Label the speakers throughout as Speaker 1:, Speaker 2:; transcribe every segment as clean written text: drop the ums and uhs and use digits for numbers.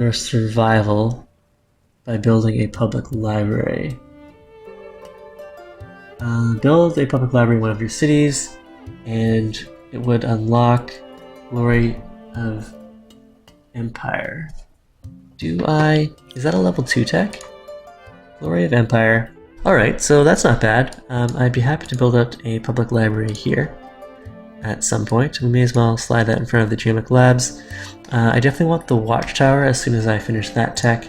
Speaker 1: Their survival by building a public library. Build a public library in one of your cities, and it would unlock Glory of Empire. Is that a level 2 tech? Glory of Empire. Alright, so that's not bad. I'd be happy to build out a public library here at some point. We may as well slide that in front of the Geomic Labs. I definitely want the watchtower as soon as I finish that tech.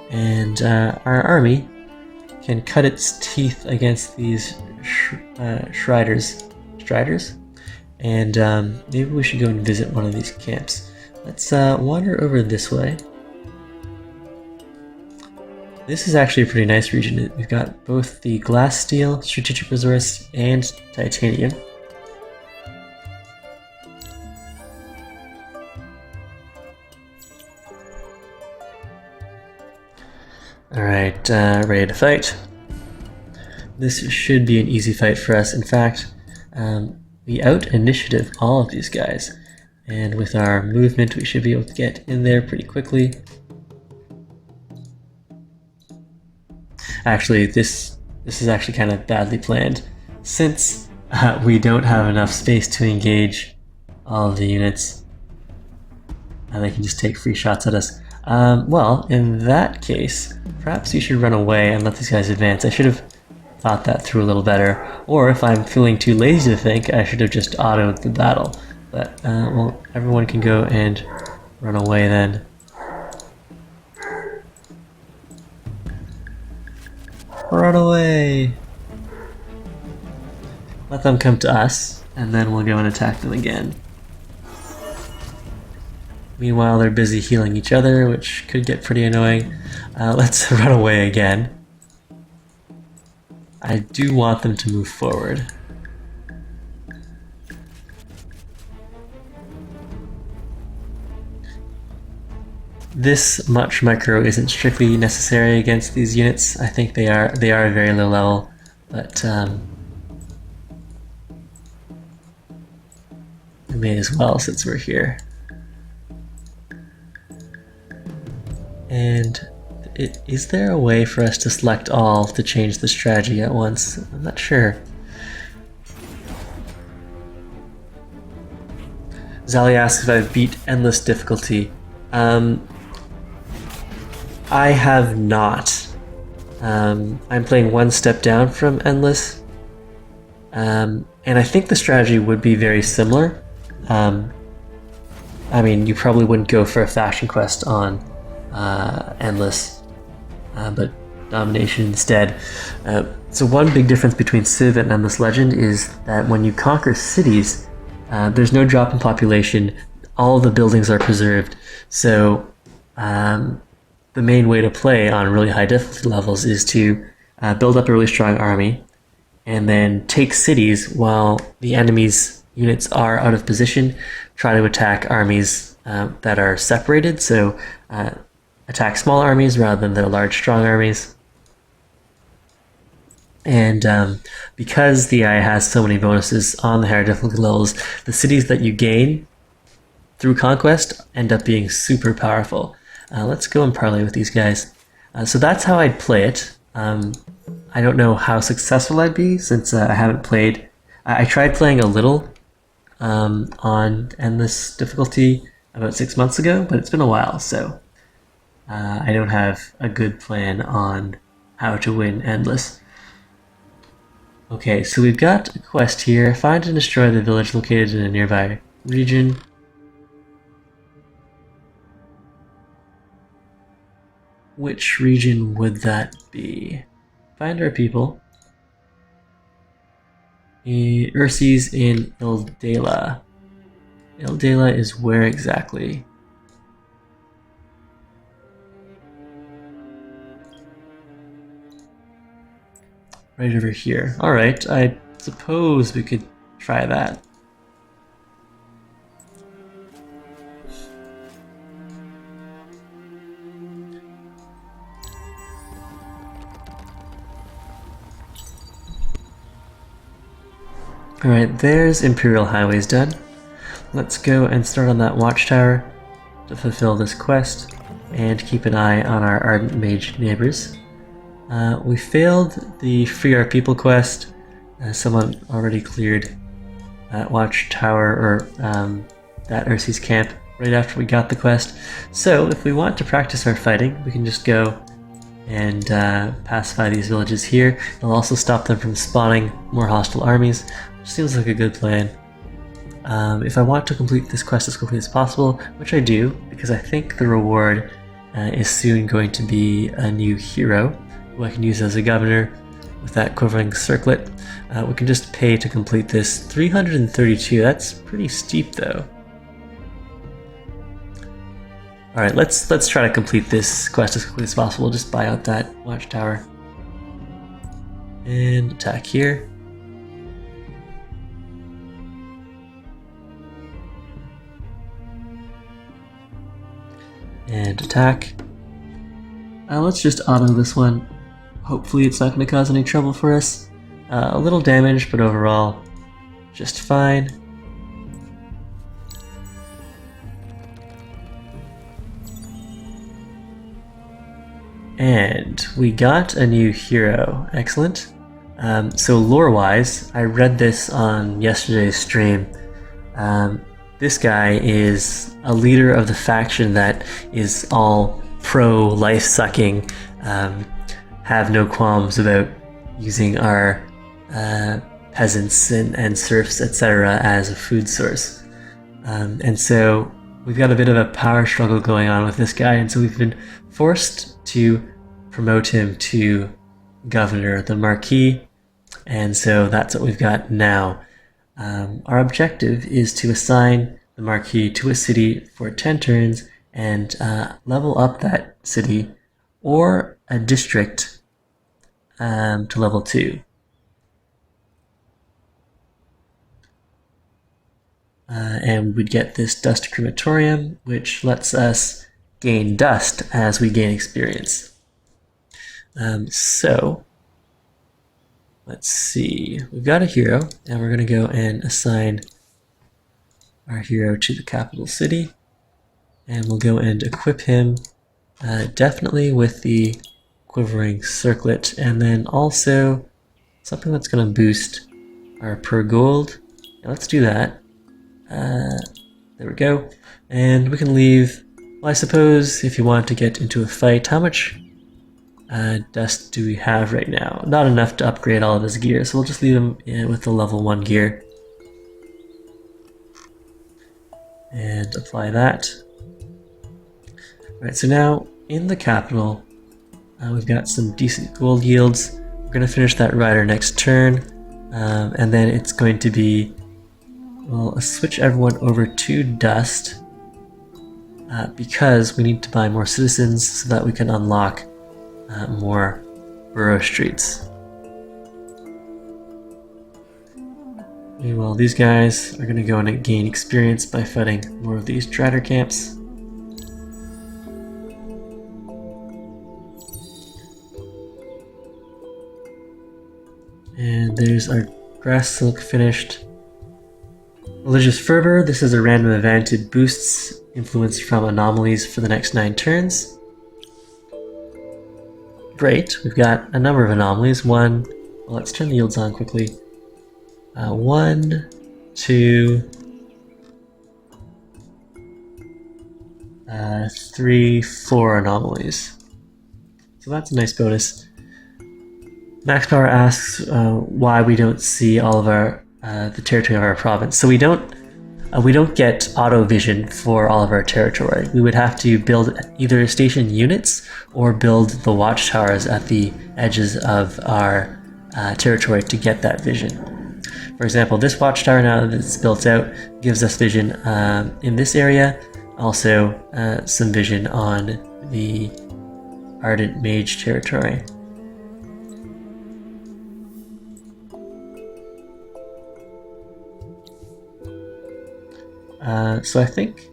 Speaker 1: And our army can cut its teeth against these Striders? And maybe we should go and visit one of these camps. Let's wander over this way. This is actually a pretty nice region. We've got both the glass steel, strategic resource, and titanium. Alright, ready to fight. This should be an easy fight for us. In fact, we out-initiative all of these guys. And with our movement, we should be able to get in there pretty quickly. Actually, this is actually kind of badly planned. Since we don't have enough space to engage all of the units, they can just take free shots at us. Well, in that case, perhaps you should run away and let these guys advance. I should have thought that through a little better. Or if I'm feeling too lazy to think, I should have just autoed the battle. But, well, everyone can go and run away then. Run away! Let them come to us, and then we'll go and attack them again. Meanwhile, they're busy healing each other, which could get pretty annoying. Let's run away again. I do want them to move forward. This much micro isn't strictly necessary against these units. I think they are very low level, but we may as well since we're here. And is there a way for us to select all to change the strategy at once? I'm not sure. Zali asks if I've beat endless difficulty. I have not. I'm playing one step down from endless, and I think the strategy would be very similar. I mean, you probably wouldn't go for a faction quest on endless, but domination instead. So one big difference between Civ and Endless Legend is that when you conquer cities, there's no drop in population. All the buildings are preserved. So the main way to play on really high difficulty levels is to build up a really strong army and then take cities while the enemy's units are out of position, try to attack armies that are separated. So attack small armies rather than the large strong armies. And because the AI has so many bonuses on the higher difficulty levels, the cities that you gain through conquest end up being super powerful. Let's go and parlay with these guys. So that's how I'd play it. I don't know how successful I'd be since I haven't played. I tried playing a little on endless difficulty about 6 months ago, but it's been a while, so I don't have a good plan on how to win endless. Okay, so we've got a quest here. Find and destroy the village located in a nearby region. Which region would that be? Find our people. Ursi's in Ildela. Ildela is where exactly? Right over here. Alright, I suppose we could try that. Alright, there's Imperial Highways done. Let's go and start on that watchtower. to fulfill this quest and keep an eye on our Ardent Mage neighbors. We failed the Free Our People quest. Someone already cleared that watchtower or that Ursi's camp right after we got the quest. So if we want to practice our fighting, we can just go and pacify these villages here. It'll also stop them from spawning more hostile armies, which seems like a good plan. If I want to complete this quest as quickly as possible, which I do, because I think the reward is soon going to be a new hero who I can use as a governor with that quivering circlet. We can just pay to complete this. 332, that's pretty steep though. Alright, let's try to complete this quest as quickly as possible. Just buy out that watchtower. And attack here. And attack. Let's just auto this one. Hopefully it's not going to cause any trouble for us. A little damage, but overall just fine. And we got a new hero. Excellent. So lore-wise, I read this on yesterday's stream. This guy is a leader of the faction that is all pro-life-sucking, have no qualms about using our peasants and serfs, etc. as a food source. And so we've got a bit of a power struggle going on with this guy, and so we've been forced to promote him to governor, the Marquis, and so that's what we've got now. Our objective is to assign the Marquis to a city for 10 turns and level up that city or a district to level 2. And we'd get this dust crematorium, which lets us gain dust as we gain experience. So let's see, we've got a hero, and we're going to go and assign our hero to the capital city, and we'll go and equip him definitely with the quivering circlet, and then also something that's going to boost our per gold. Now let's do that. There we go. And we can leave, well, I suppose if you want to get into a fight, how much dust do we have right now? Not enough to upgrade all of his gear, so we'll just leave him with the level 1 gear. And apply that. Alright, so now in the capital, we've got some decent gold yields. We're going to finish that rider next turn, and then it's going to be, well, switch everyone over to dust, because we need to buy more citizens so that we can unlock more borough streets. Meanwhile, these guys are going to go and gain experience by fighting more of these Drider camps. And there's our grass silk finished. Religious Fervor, this is a random event. It boosts influence from anomalies for the next 9 turns. Great, we've got a number of anomalies. Well, let's turn the yields on quickly. 1, 2, 3, 4 anomalies. So that's a nice bonus. Max Power asks why we don't see all of our the territory of our province. So we don't get auto vision for all of our territory. We would have to build either station units or build the watchtowers at the edges of our territory to get that vision. For example, this watchtower, now that it's built out, gives us vision in this area, also some vision on the Ardent Mage territory. So I think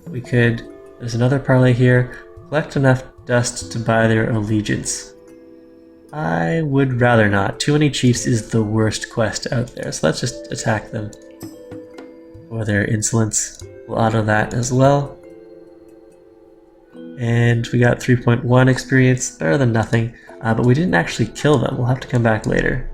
Speaker 1: we could, there's another parlay here, collect enough dust to buy their allegiance. I would rather not. Too many chiefs is the worst quest out there, so let's just attack them for their insolence. We'll auto that as well. And we got 3.1 experience, better than nothing. But we didn't actually kill them. We'll have to come back later.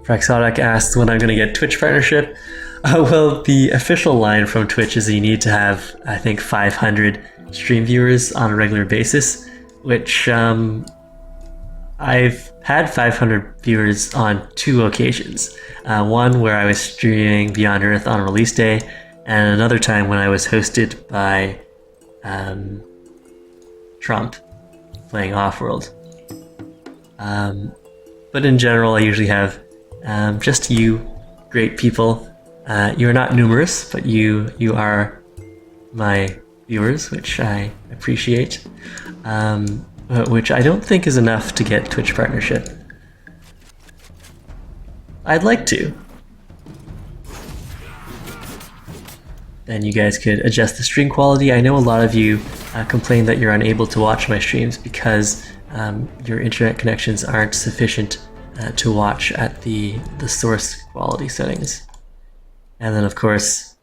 Speaker 1: Fraxotic asked when I'm going to get Twitch partnership. Well, the official line from Twitch is you need to have, I think, 500 stream viewers on a regular basis, which I've had 500 viewers on 2 occasions. One where I was streaming Beyond Earth on release day, and another time when I was hosted by Trump playing Offworld. But in general, I usually have just you, great people. You're not numerous, but you are my viewers, which I appreciate. Which I don't think is enough to get Twitch partnership. I'd like to. Then you guys could adjust the stream quality. I know a lot of you complain that you're unable to watch my streams because your internet connections aren't sufficient to watch at the source quality settings. And then of course,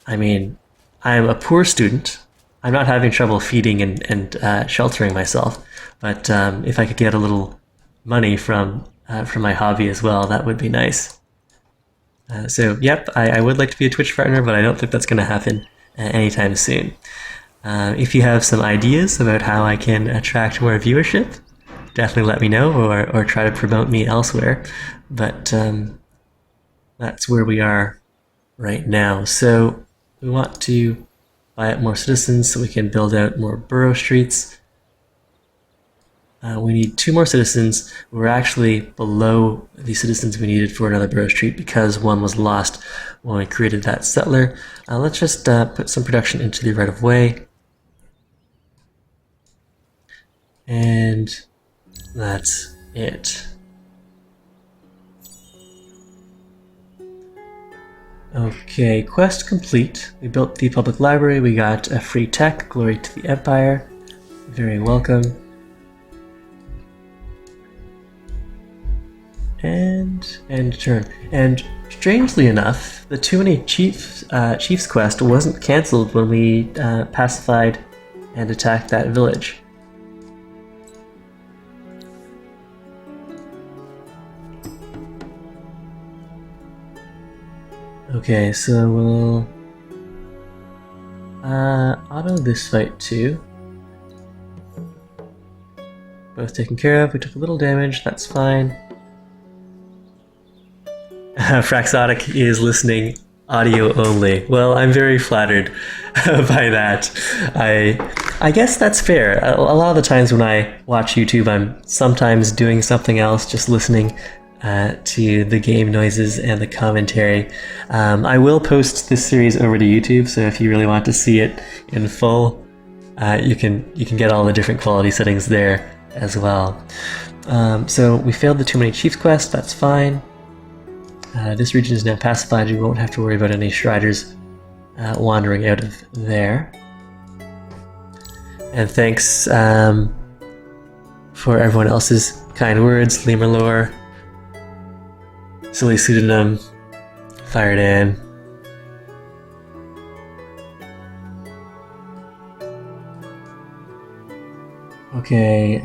Speaker 1: I mean, I'm a poor student. I'm not having trouble feeding and sheltering myself, but if I could get a little money from my hobby as well, that would be nice. So yep, I would like to be a Twitch partner, but I don't think that's going to happen anytime soon. If you have some ideas about how I can attract more viewership, definitely let me know, or try to promote me elsewhere. But that's where we are right now. So we want to buy up more citizens so we can build out more borough streets. We need 2 more citizens. We're actually below the citizens we needed for another borough street because one was lost when we created that settler. Let's just put some production into the right-of-way. And that's it. Okay, quest complete. We built the public library, we got a free tech, glory to the Empire. Very welcome. And turn. And strangely enough, the Too Many Chiefs quest wasn't cancelled when we pacified and attacked that village. Okay, so we'll auto this fight too. Both taken care of. We took a little damage, that's fine. Fraxotic is listening audio only. Well, I'm very flattered by that. I guess that's fair. A lot of the times when I watch YouTube, I'm sometimes doing something else, just listening to the game noises and the commentary. I will post this series over to YouTube, so if you really want to see it in full, you can get all the different quality settings there as well. So we failed the Too Many Chiefs quest, that's fine. This region is now pacified, we won't have to worry about any Striders wandering out of there. And thanks for everyone else's kind words, Lemurlore, Silly Pseudonym, Firedan. Okay,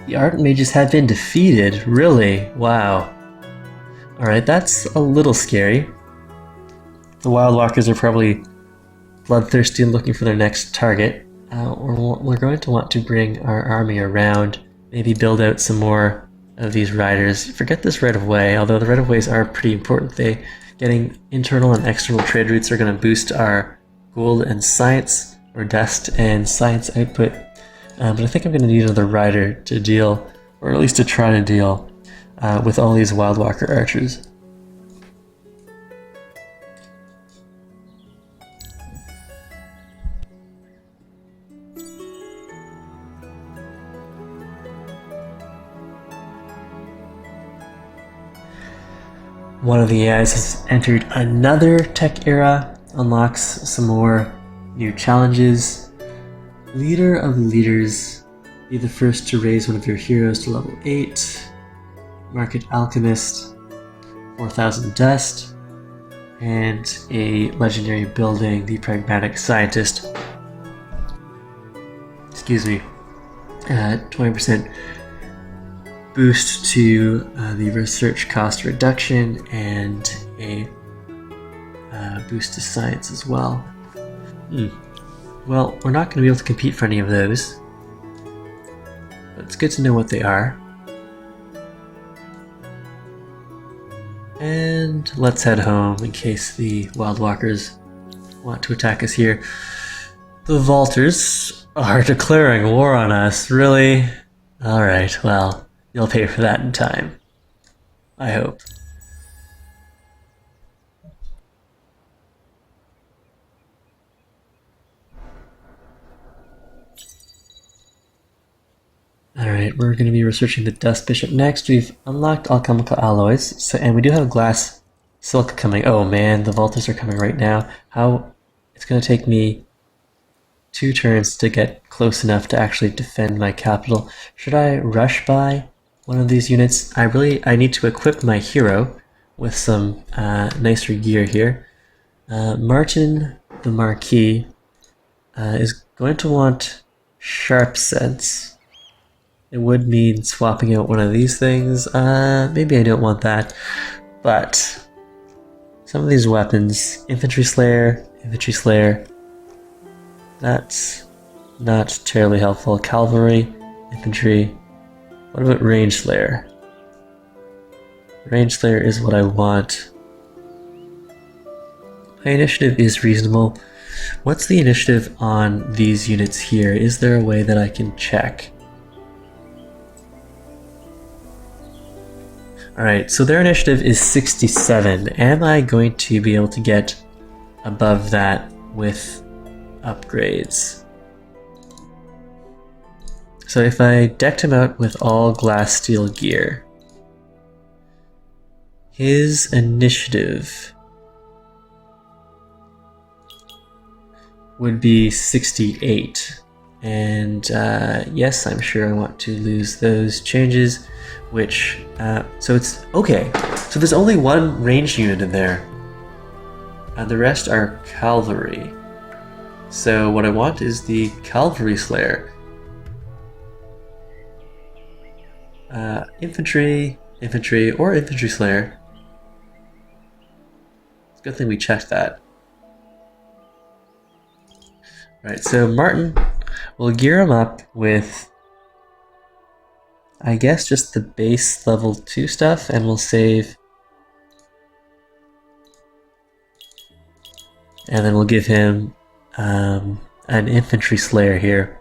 Speaker 1: the Ardent Mages have been defeated, really? Wow. Alright, that's a little scary. The Wild Walkers are probably bloodthirsty and looking for their next target. We're going to want to bring our army around, maybe build out some more of these riders. Forget this right-of-way, although the right-of-ways are pretty important. Getting internal and external trade routes are going to boost our gold and science, or dust and science output. But I think I'm going to need another rider to deal, or at least to try to deal, with all these Wild Walker archers. One of the AIs has entered another tech era, unlocks some more new challenges. Leader of leaders Be the first to raise one of your heroes to level 8. Market Alchemist, 4,000 dust. And a legendary building, the Pragmatic Scientist. Excuse me. 20% boost to the research cost reduction and a boost to science as well. Well, we're not going to be able to compete for any of those, but it's good to know what they are. And let's head home in case the Wild Walkers want to attack us here. The Vaulters are declaring war on us, really? Alright, well, you'll pay for that in time. I hope. Alright, we're going to be researching the Dust Bishop next. We've unlocked alchemical alloys, and we do have glass silk coming. Oh man, the Vaulters are coming right now. It's going to take me 2 turns to get close enough to actually defend my capital. Should I rush by one of these units? I need to equip my hero with some nicer gear here. Martin the Marquis is going to want sharp sense. It would mean swapping out one of these things. Maybe I don't want that, but some of these weapons, Infantry Slayer, that's not terribly helpful. Cavalry, Infantry. What about Range Slayer? Range Slayer is what I want. My initiative is reasonable. What's the initiative on these units here? Is there a way that I can check? Alright, so their initiative is 67. Am I going to be able to get above that with upgrades? So if I decked him out with all glass steel gear, his initiative would be 68. And yes, I'm sure I want to lose those changes, which, so it's, okay, so there's only one ranged unit in there, and the rest are cavalry. So what I want is the Cavalry Slayer. Infantry, or Infantry Slayer. It's a good thing we checked that. Right, so Martin, we'll gear him up with, I guess, just the base level 2 stuff, and we'll save. And then we'll give him an Infantry Slayer here.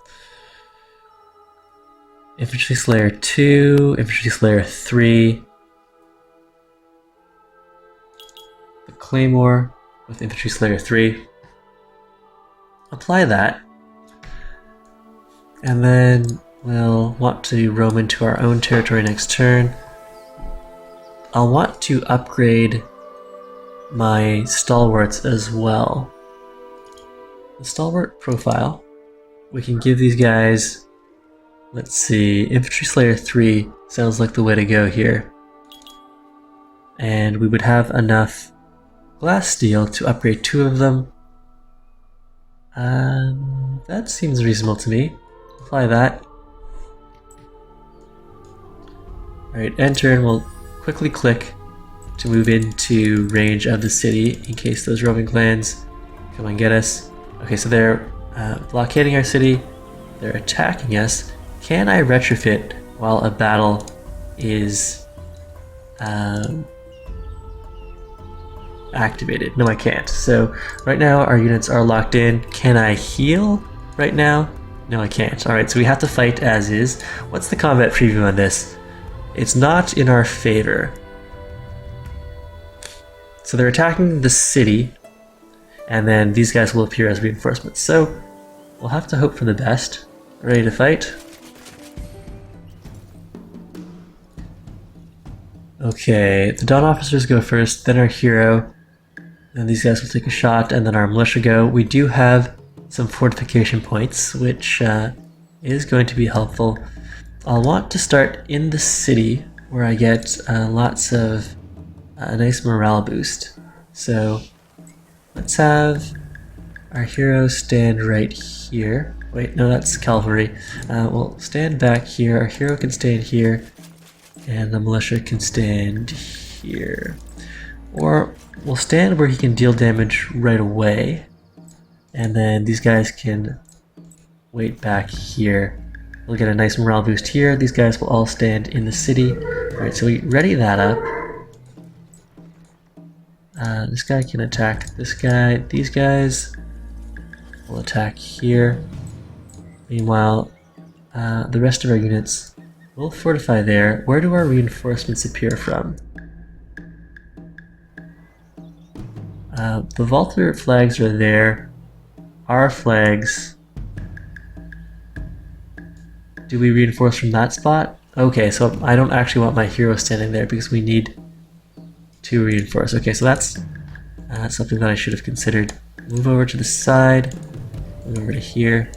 Speaker 1: Infantry Slayer 2, Infantry Slayer 3. The Claymore with Infantry Slayer 3. Apply that. And then we'll want to roam into our own territory next turn. I'll want to upgrade my stalwarts as well. The stalwart profile, we can give these guys, let's see, Infantry Slayer 3 sounds like the way to go here. And we would have enough glass steel to upgrade 2 of them. That seems reasonable to me. Apply that. Alright, enter, and we'll quickly click to move into range of the city in case those roving clans come and get us. Okay, so they're blockading our city, they're attacking us. Can I retrofit while a battle is activated? No, I can't. So right now our units are locked in. Can I heal right now? No, I can't. Alright, so we have to fight as is. What's the combat preview on this? It's not in our favor. So they're attacking the city, and then these guys will appear as reinforcements. So we'll have to hope for the best. Ready to fight? Okay, the Dawn Officers go first, then our hero, and these guys will take a shot, and then our militia go. We do have some fortification points, which is going to be helpful. I'll want to start in the city where I get lots of a nice morale boost. So let's have our hero stand right here. Wait, no, that's cavalry. We'll stand back here. Our hero can stand here, and the militia can stand here. Or we'll stand where he can deal damage right away, and then these guys can wait back here. We'll get a nice morale boost here. These guys will all stand in the city. Alright, so we ready that up. This guy can attack this guy. These guys will attack here. Meanwhile, the rest of our units will fortify there. Where do our reinforcements appear from? The Vaulter flags are there. Our flags. Do we reinforce from that spot? Okay, so I don't actually want my hero standing there because we need to reinforce. Okay, so that's something that I should have considered. Move over to the side, move over to here,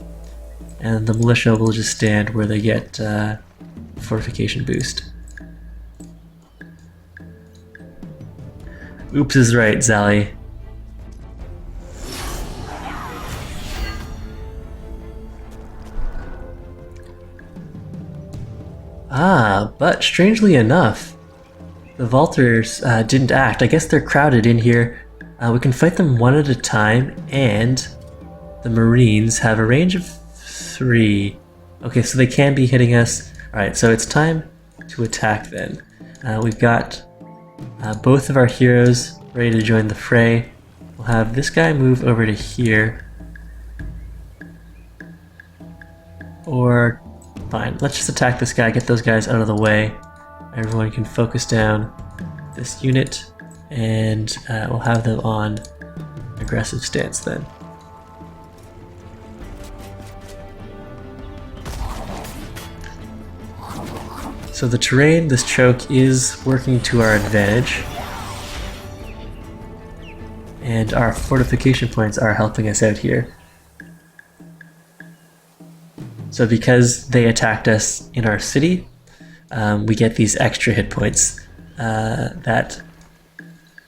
Speaker 1: and the militia will just stand where they get fortification boost. Oops is right, Zally. But strangely enough, the Vaulters didn't act. I guess they're crowded in here. We can fight them one at a time, and the Marines have a range of 3. Okay, so they can be hitting us. Alright, so it's time to attack then. We've got both of our heroes ready to join the fray. We'll have this guy move over to here. Or, fine, let's just attack this guy, get those guys out of the way. Everyone can focus down this unit, and we'll have them on aggressive stance then. So the terrain, this choke is working to our advantage, and our fortification points are helping us out here. So because they attacked us in our city, we get these extra hit points that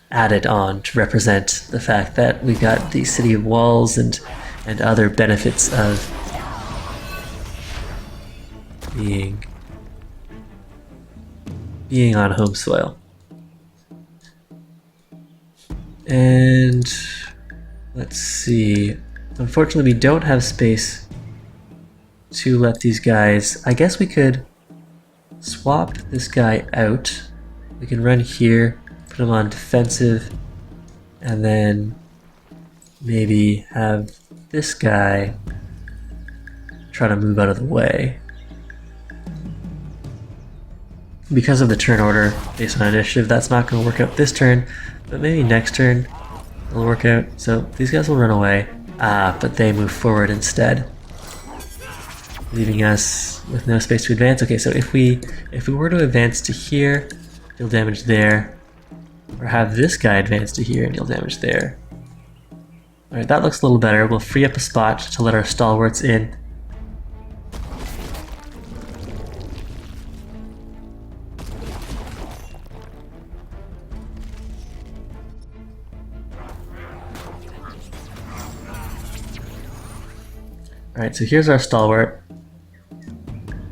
Speaker 1: added on to represent the fact that we got the city walls and other benefits of being on home soil. And let's see. Unfortunately, we don't have space to let these guys. I guess we could swap this guy out. We can run here, put him on defensive, and then maybe have this guy try to move out of the way. Because of the turn order based on initiative, that's not going to work out this turn, but maybe next turn it'll work out. So these guys will run away, but they move forward instead, leaving us with no space to advance. Okay, so if we were to advance to here, deal damage there, or have this guy advance to here and deal damage there. Alright, that looks a little better. We'll free up a spot to let our stalwarts in. Alright, so here's our stalwart.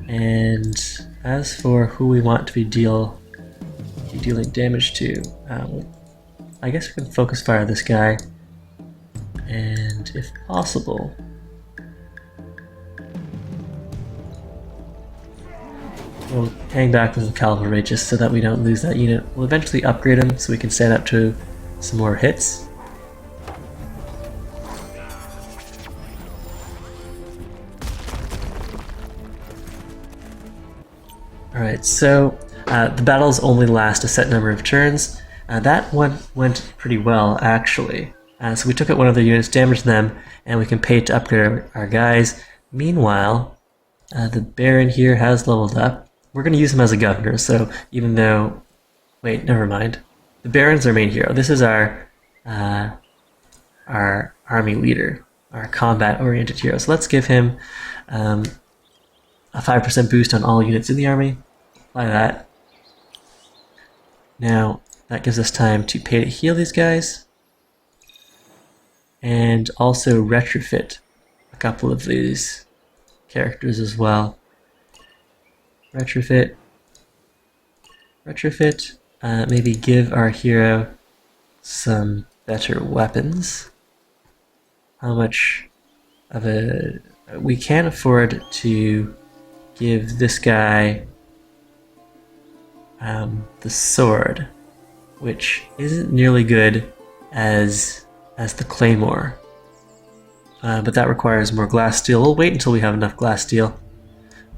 Speaker 1: And as for who we want to be dealing damage to, I guess we can focus fire this guy. And if possible, we'll hang back with the cavalry just so that we don't lose that unit. We'll eventually upgrade him so we can stand up to some more hits. Alright, so the battles only last a set number of turns. That one went pretty well, actually. So we took out one of their units, damaged them, and we can pay to upgrade our guys. Meanwhile, the Baron here has leveled up. We're going to use him as a governor, so even though... Wait, never mind. The Baron's our main hero. This is our army leader, our combat-oriented hero. So let's give him a 5% boost on all units in the army. Apply that. Now, that gives us time to pay to heal these guys. And also retrofit a couple of these characters as well. Retrofit. Maybe give our hero some better weapons. How much of a... We can't afford to give this guy the sword, which isn't nearly good as the claymore. But that requires more glass steel. We'll wait until we have enough glass steel.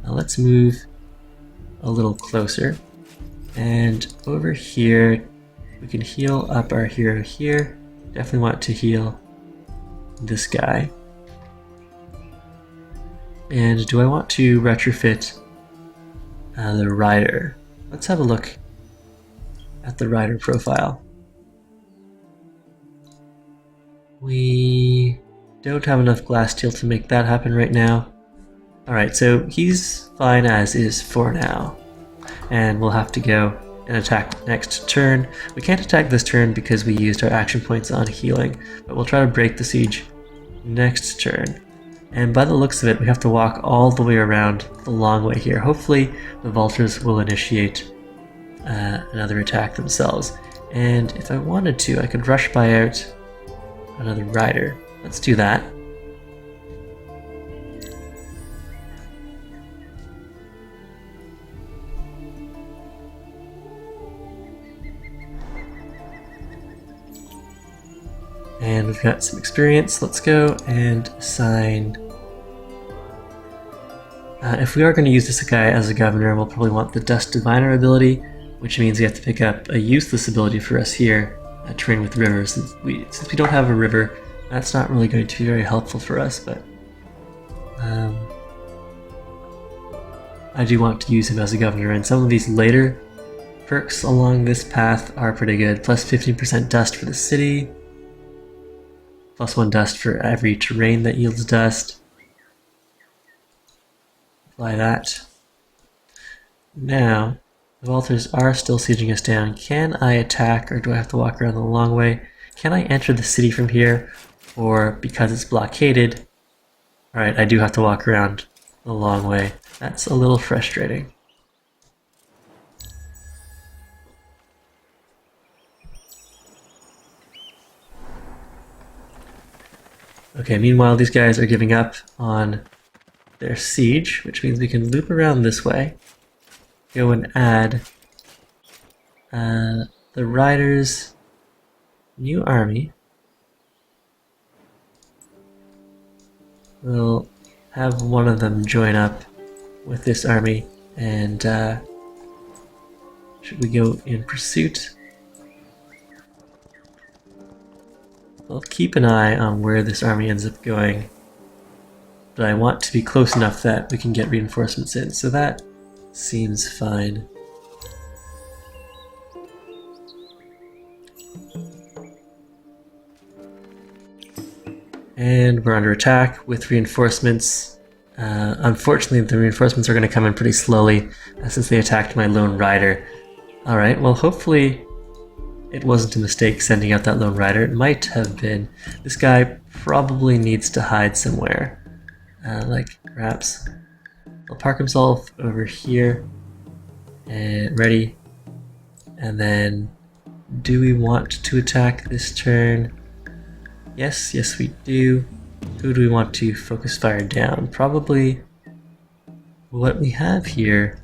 Speaker 1: Now let's move a little closer. And over here, we can heal up our hero here. Definitely want to heal this guy. And do I want to retrofit the rider? Let's have a look at the rider profile. We don't have enough glass steel to make that happen right now. Alright, so he's fine as is for now. And we'll have to go and attack next turn. We can't attack this turn because we used our action points on healing, but we'll try to break the siege next turn. And by the looks of it, we have to walk all the way around the long way here. Hopefully the Vultures will initiate another attack themselves. And if I wanted to, I could rush by out another rider. Let's do that. And we've got some experience. Let's go and assign... if we are going to use this guy as a governor, we'll probably want the Dust Diviner ability, which means we have to pick up a useless ability for us here, Train with Rivers. Since we don't have a river, that's not really going to be very helpful for us, but I do want to use him as a governor, and some of these later perks along this path are pretty good. Plus 15% dust for the city, plus 1 dust for every terrain that yields dust. Apply that. Now, the Vultures are still sieging us down. Can I attack, or do I have to walk around the long way? Can I enter the city from here, or because it's blockaded? Alright, I do have to walk around the long way. That's a little frustrating. Okay, meanwhile these guys are giving up on their siege, which means we can loop around this way, go and add the riders' new army. We'll have one of them join up with this army, and should we go in pursuit? I'll keep an eye on where this army ends up going, but I want to be close enough that we can get reinforcements in, so that seems fine. And we're under attack with reinforcements. Unfortunately, the reinforcements are going to come in pretty slowly since they attacked my lone rider. Alright, well hopefully it wasn't a mistake sending out that lone rider. It might have been. This guy probably needs to hide somewhere. Like perhaps he'll park himself over here and ready. And then do we want to attack this turn? Yes, yes we do. Who do we want to focus fire down? Probably what we have here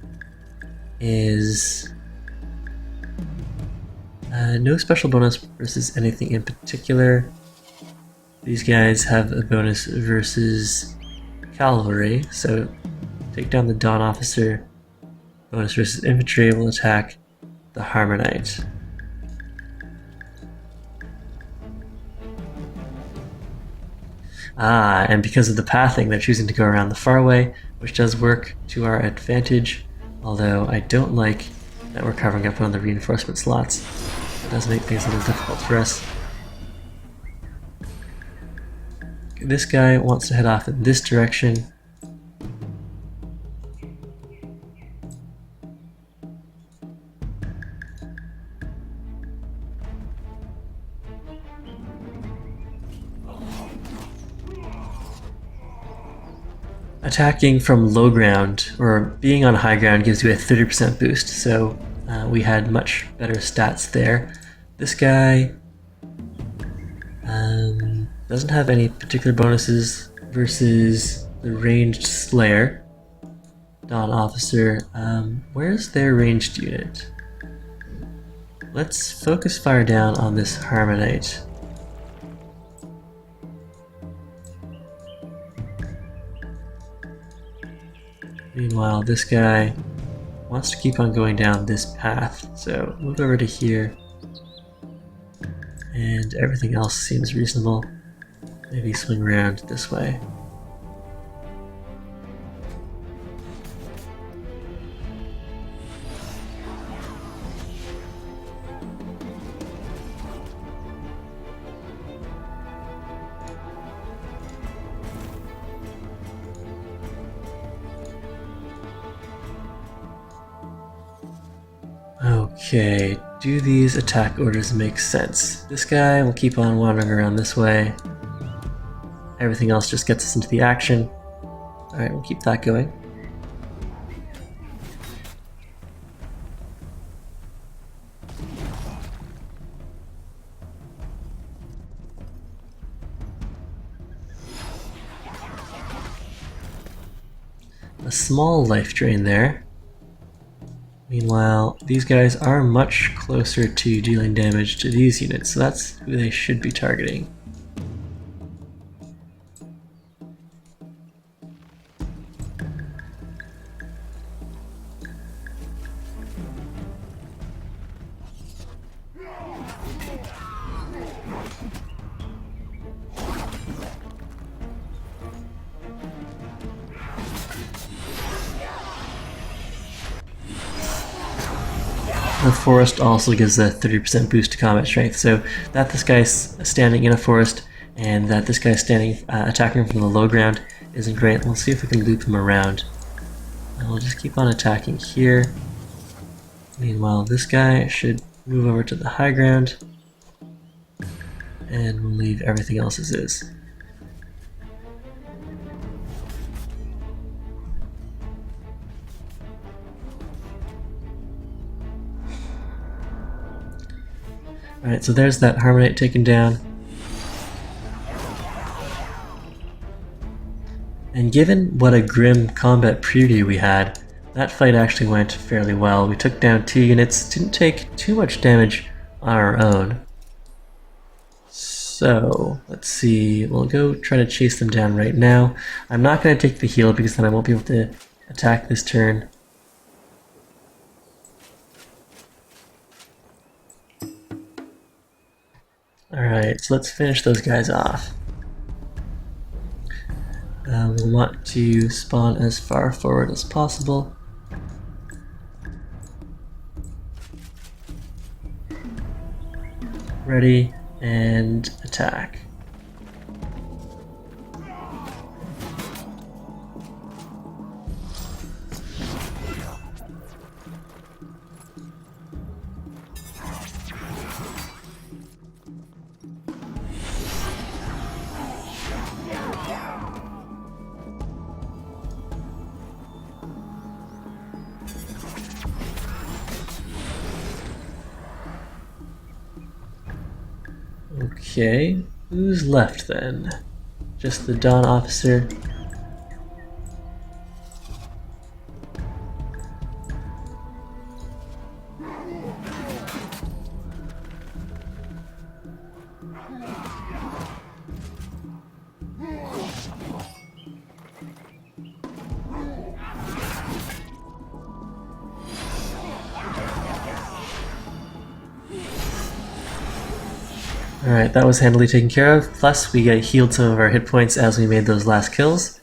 Speaker 1: is no special bonus versus anything in particular. These guys have a bonus versus cavalry, so take down the Dawn Officer. Bonus versus infantry will attack the Harmonite. And because of the pathing, they're choosing to go around the faraway, which does work to our advantage, although I don't like that we're covering up one of the reinforcement slots. It does make things a little difficult for us. This guy wants to head off in this direction. attacking from low ground or being on high ground gives you a 30% boost, so we had much better stats there. This guy doesn't have any particular bonuses versus the ranged Slayer. Dawn Officer, where's their ranged unit? Let's focus fire down on this Harmonite. Meanwhile, this guy wants to keep on going down this path, so move over to here. And everything else seems reasonable. Maybe swing around this way. Okay, do these attack orders make sense? This guy will keep on wandering around this way. Everything else just gets us into the action. Alright, we'll keep that going. A small life drain there. Meanwhile, these guys are much closer to dealing damage to these units, so that's who they should be targeting. The forest also gives a 30% boost to combat strength, so that this guy's standing in a forest and that this guy's standing attacking from the low ground isn't great. We'll see if we can loop him around. And we'll just keep on attacking here. Meanwhile, this guy should move over to the high ground and we'll leave everything else as is. Alright, so there's that Harmonite taken down. And given what a grim combat preview we had, that fight actually went fairly well. We took down 2 units, didn't take too much damage on our own. So, let's see, we'll go try to chase them down right now. I'm not going to take the heal because then I won't be able to attack this turn. Alright, so let's finish those guys off. We'll want to spawn as far forward as possible. Ready, and attack. Okay, who's left then? Just the Dawn Officer. Alright, that was handily taken care of, plus we got healed some of our hit points as we made those last kills.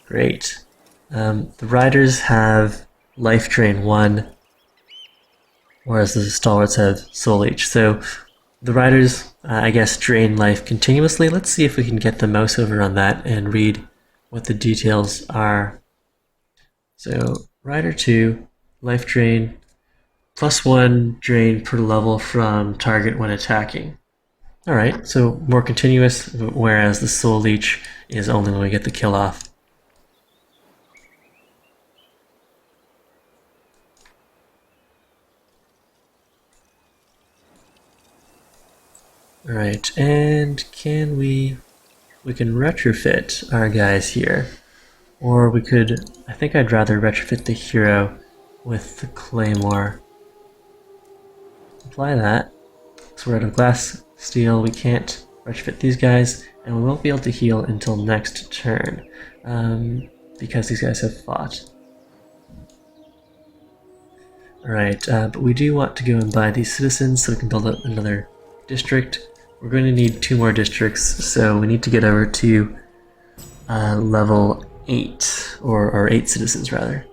Speaker 1: Great. The Riders have Life Drain 1, whereas the Stalwarts have Soul Leech. So the Riders, I guess, drain life continuously. Let's see if we can get the mouse over on that and read what the details are. So, Rider 2, Life Drain, +1 drain per level from target when attacking. Alright, so more continuous, whereas the Soul Leech is only when we get the kill off. Alright, and can we can retrofit our guys here. Or we could, I think I'd rather retrofit the hero with the claymore. Apply that. So we're out of glass, steel, we can't retrofit these guys, and we won't be able to heal until next turn, because these guys have fought. Alright, but we do want to go and buy these citizens so we can build up another district. We're going to need 2 more districts, so we need to get over to level 8, or 8 citizens rather.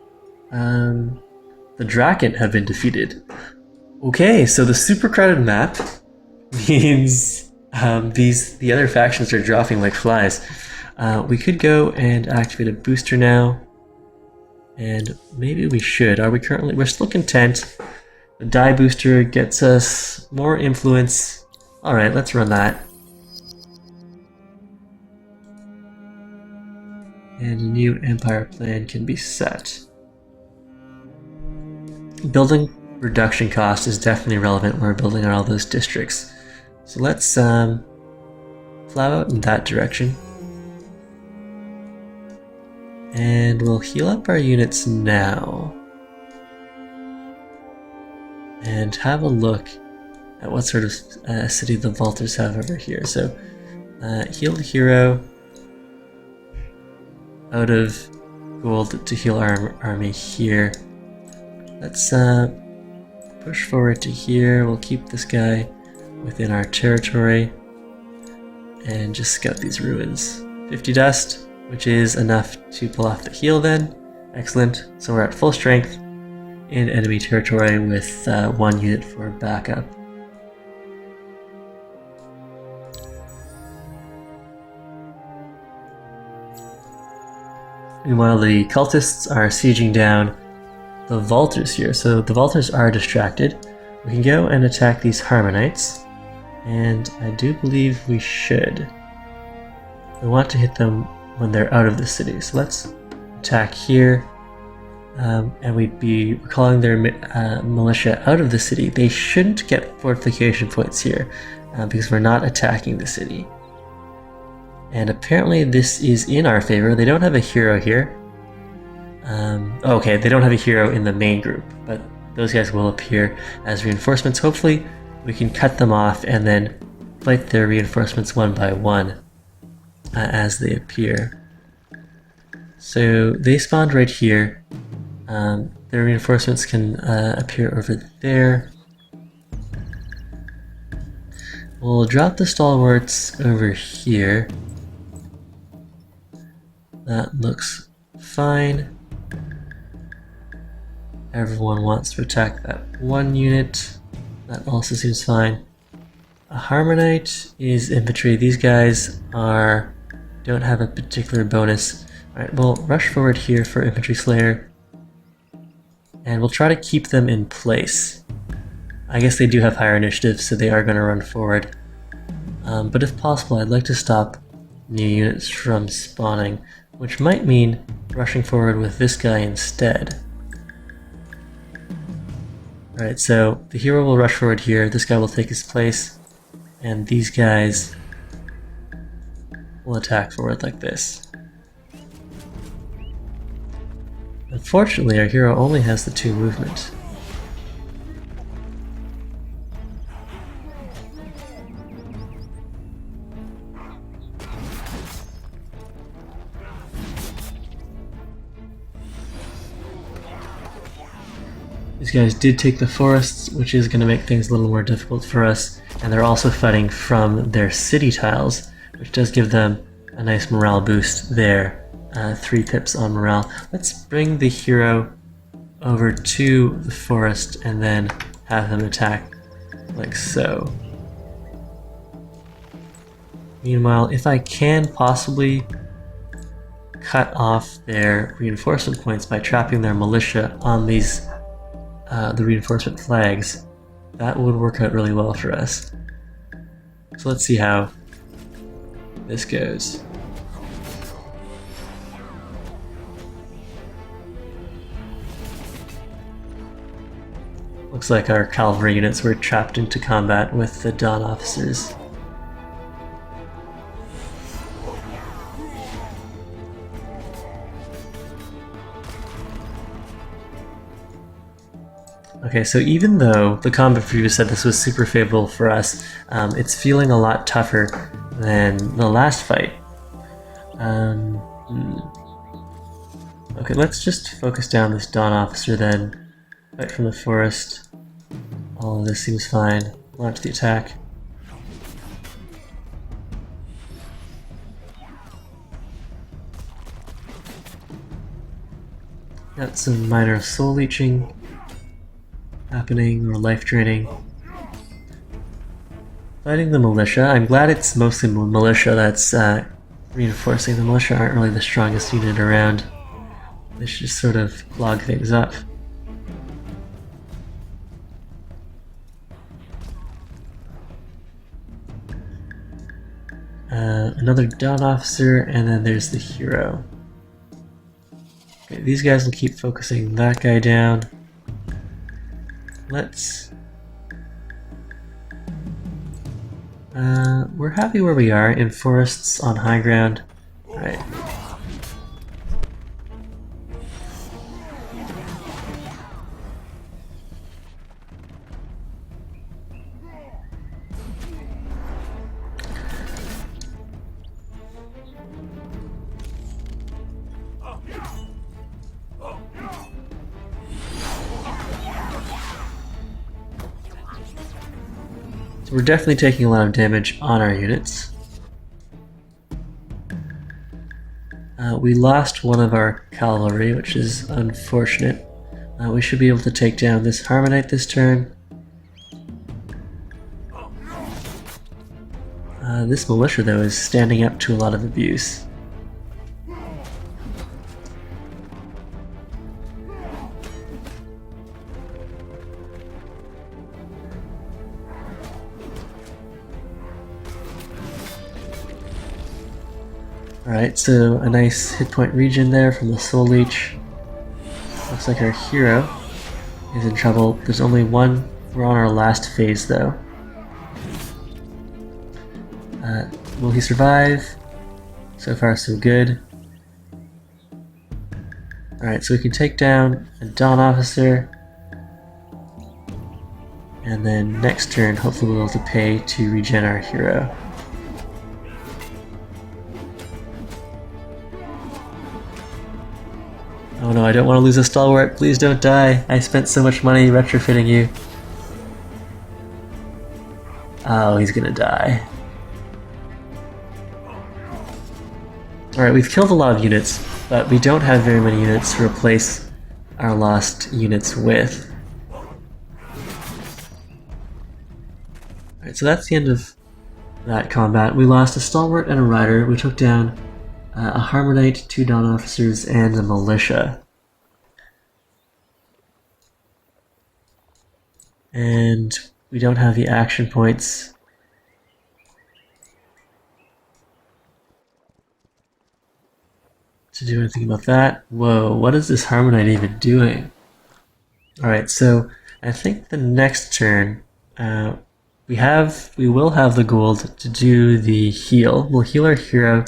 Speaker 1: The Draken have been defeated. Okay, so the super crowded map means the other factions are dropping like flies. We could go and activate a booster now, and maybe we should. We're still content. The die booster gets us more influence. Alright, let's run that. And a new empire plan can be set. Building reduction cost is definitely relevant when we're building all those districts. So let's plow out in that direction. And we'll heal up our units now. And have a look at what sort of city the Vaulters have over here. So heal the hero out of gold to heal our army here. Let's push forward to here. We'll keep this guy within our territory and just scout these ruins. 50 dust, which is enough to pull off the heal then. Excellent. So we're at full strength in enemy territory with 1 unit for backup. Meanwhile, the cultists are sieging down the Vaulters here. So the Vaulters are distracted. We can go and attack these Harmonites, and I do believe we should. We want to hit them when they're out of the city. So let's attack here, and we'd be recalling their militia out of the city. They shouldn't get fortification points here because we're not attacking the city. And apparently this is in our favor. They don't have a hero here. Okay, they don't have a hero in the main group, but those guys will appear as reinforcements. Hopefully we can cut them off and then fight their reinforcements one by one as they appear. So they spawned right here. Their reinforcements can appear over there. We'll drop the stalwarts over here. That looks fine. Everyone wants to attack that 1 unit. That also seems fine. A Harmonite is infantry. These guys don't have a particular bonus. Alright, we'll rush forward here for Infantry Slayer. And we'll try to keep them in place. I guess they do have higher initiative, so they are going to run forward. But if possible, I'd like to stop new units from spawning, which might mean rushing forward with this guy instead. Alright, so the hero will rush forward here, this guy will take his place, and these guys will attack forward like this. Unfortunately, our hero only has the 2 movement. These guys did take the forests, which is going to make things a little more difficult for us, and they're also fighting from their city tiles, which does give them a nice morale boost there. 3 pips on morale. Let's bring the hero over to the forest and then have them attack like so. Meanwhile, if I can possibly cut off their reinforcement points by trapping their militia on these the reinforcement flags, that would work out really well for us. So let's see how this goes. Looks like our cavalry units were trapped into combat with the Dawn officers. Okay, so even though the combat preview said this was super favorable for us, it's feeling a lot tougher than the last fight. Okay, let's just focus down this Dawn Officer then. Fight from the forest. All of this seems fine. Launch the attack. Got some minor soul leeching happening, or life draining. Fighting the militia. I'm glad it's mostly militia that's reinforcing. The militia aren't really the strongest unit around. They should just sort of clog things up. Another Dawn Officer, and then there's the hero. Okay, these guys will keep focusing that guy down. Let's... we're happy where we are, in forests, on high ground. Right. So we're definitely taking a lot of damage on our units. We lost one of our cavalry, which is unfortunate. We should be able to take down this Harmonite this turn. This militia, though, is standing up to a lot of abuse. Alright, so a nice hit point region there from the Soul Leech. Looks like our hero is in trouble. There's only one. We're on our last phase, though. Will he survive? So far, so good. Alright, so we can take down a Dawn Officer. And then next turn, hopefully we'll be able to pay to regen our hero. Oh no, I don't want to lose a stalwart. Please don't die. I spent so much money retrofitting you. Oh, he's gonna die. Alright, we've killed a lot of units, but we don't have very many units to replace our lost units with. Alright, so that's the end of that combat. We lost a stalwart and a rider. We took down a Harmonite, 2 Dawn Officers, and a militia. And we don't have the action points. To do anything about that. Whoa, what is this Harmonite even doing? Alright, so I think the next turn, we will have the gold to do the heal. We'll heal our hero,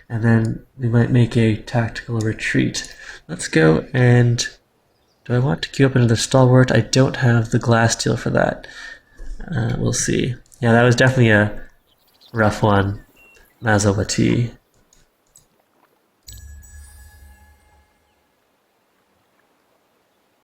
Speaker 1: and then we might make a tactical retreat. Let's go and... Do I want to queue up another stalwart? I don't have the glass steel for that. We'll see. Yeah, that was definitely a rough one. Mazowati.